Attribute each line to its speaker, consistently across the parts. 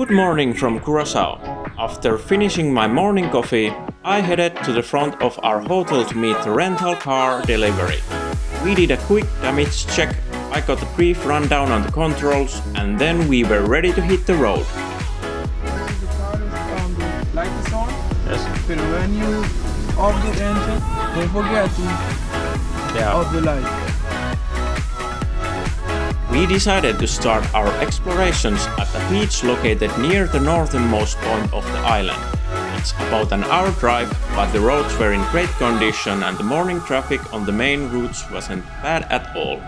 Speaker 1: Good morning from Curaçao. After finishing my morning coffee, I headed to the front of our hotel to meet the rental car delivery. We did a quick damage check, I got a brief rundown on the controls, and then we were ready to hit the road.
Speaker 2: The car is the light is on.
Speaker 1: Yes.
Speaker 2: But when you off the engine, don't forget to off the light.
Speaker 1: We decided to start our explorations at a beach located near the northernmost point of the island. It's about an hour drive, but the roads were in great condition and the morning traffic on the main routes wasn't bad at all.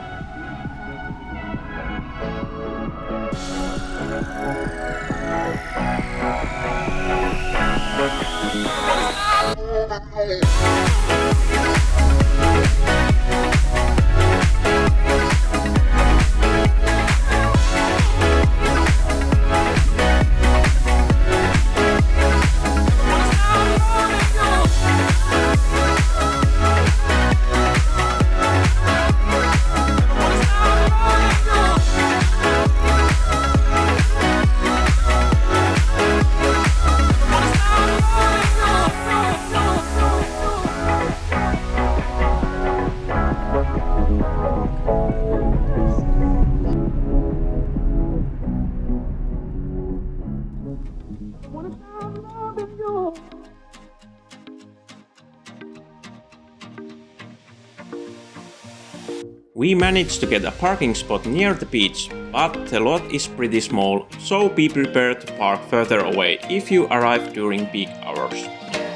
Speaker 1: We managed to get a parking spot near the beach, but the lot is pretty small, so be prepared to park further away if you arrive during peak hours.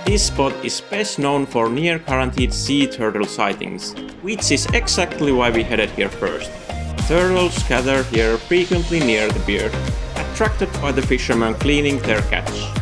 Speaker 1: This spot is best known for near guaranteed sea turtle sightings, which is exactly why we headed here first. Turtles gather here frequently near the pier, attracted by the fishermen cleaning their catch.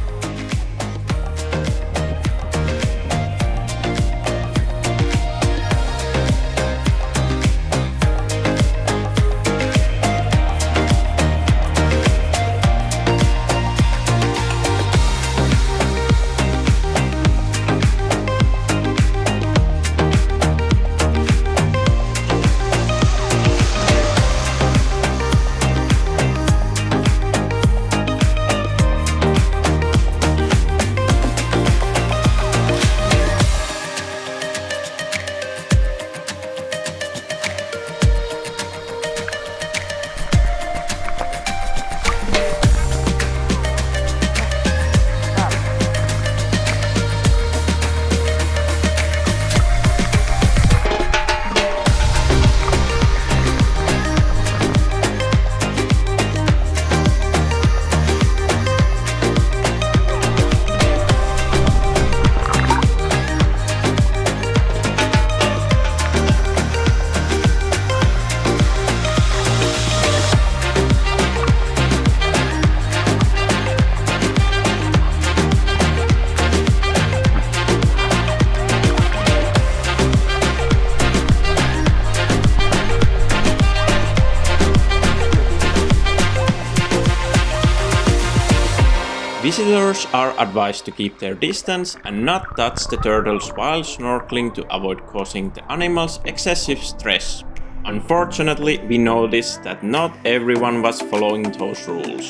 Speaker 1: Visitors are advised to keep their distance and not touch the turtles while snorkeling to avoid causing the animals excessive stress. Unfortunately, we noticed that not everyone was following those rules.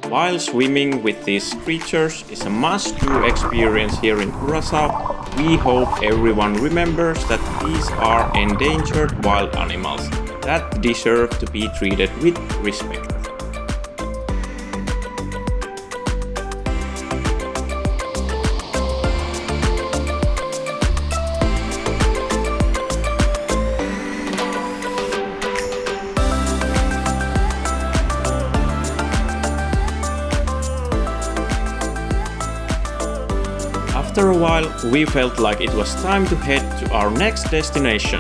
Speaker 1: While swimming with these creatures is a must-do experience here in Curaçao, we hope everyone remembers that these are endangered wild animals that deserve to be treated with respect. After a while, we felt like it was time to head to our next destination.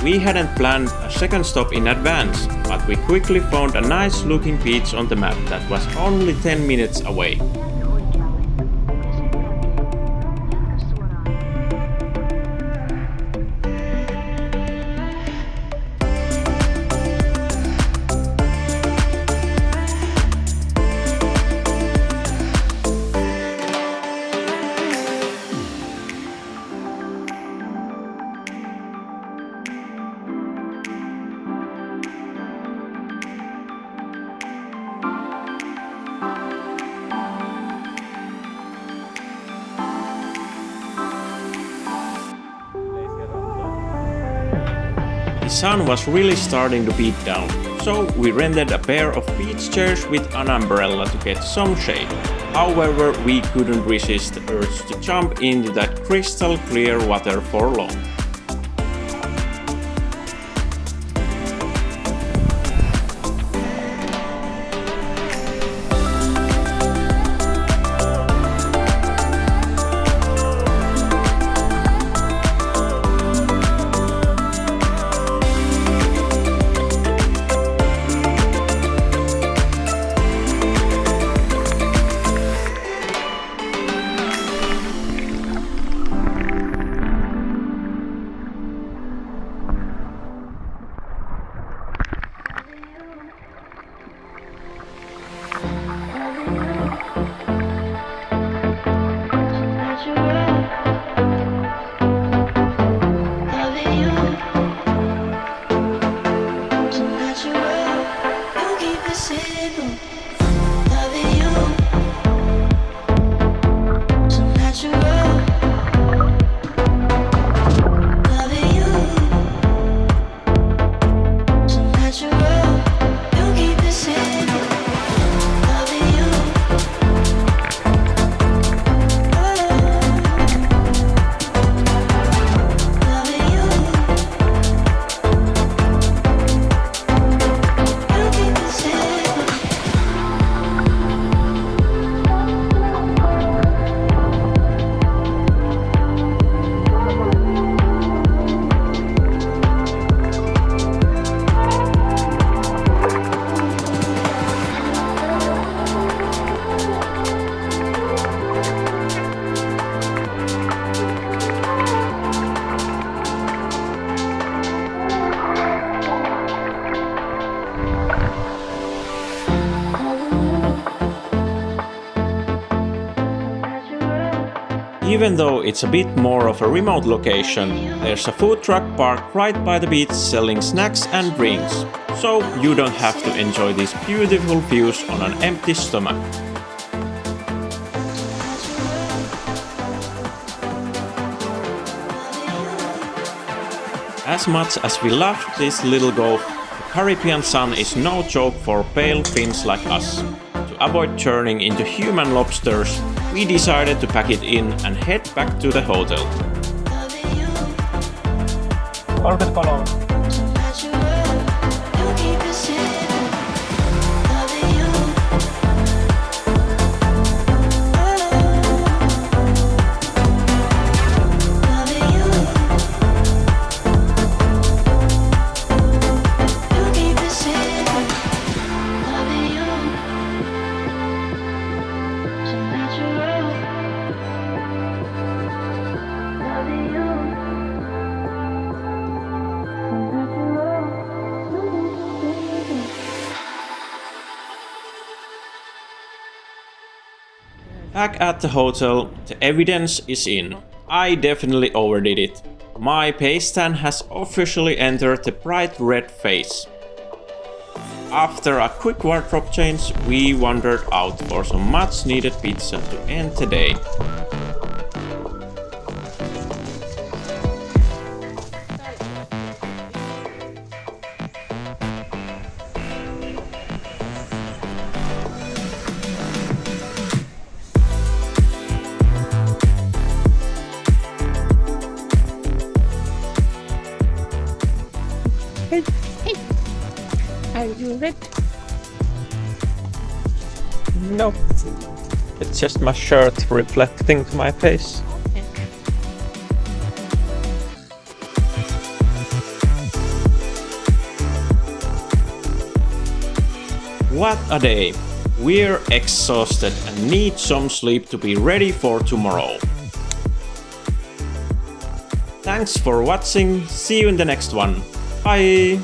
Speaker 1: We hadn't planned a second stop in advance, but we quickly found a nice looking beach on the map that was only 10 minutes away. sun was really starting to beat down, so we rented a pair of beach chairs with an umbrella to get some shade. However, we couldn't resist the urge to jump into that crystal clear water for long. Even though it's a bit more of a remote location, there's a food truck parked right by the beach selling snacks and drinks, so you don't have to enjoy these beautiful views on an empty stomach. As much as we love this little cove, the Caribbean sun is no joke for pale Finns like us. To avoid turning into human lobsters, we decided to pack it in and head back to the hotel. Back at the hotel, the evidence is in. I definitely overdid it. My paste tan has officially entered the bright red phase. After a quick wardrobe change, we wandered out for some much needed pizza to end the day.
Speaker 3: Hey, are you ready?
Speaker 1: No, it's just my shirt reflecting to my face.
Speaker 3: Okay.
Speaker 1: What a day! We're exhausted and need some sleep to be ready for tomorrow. Thanks for watching, see you in the next one. Bye!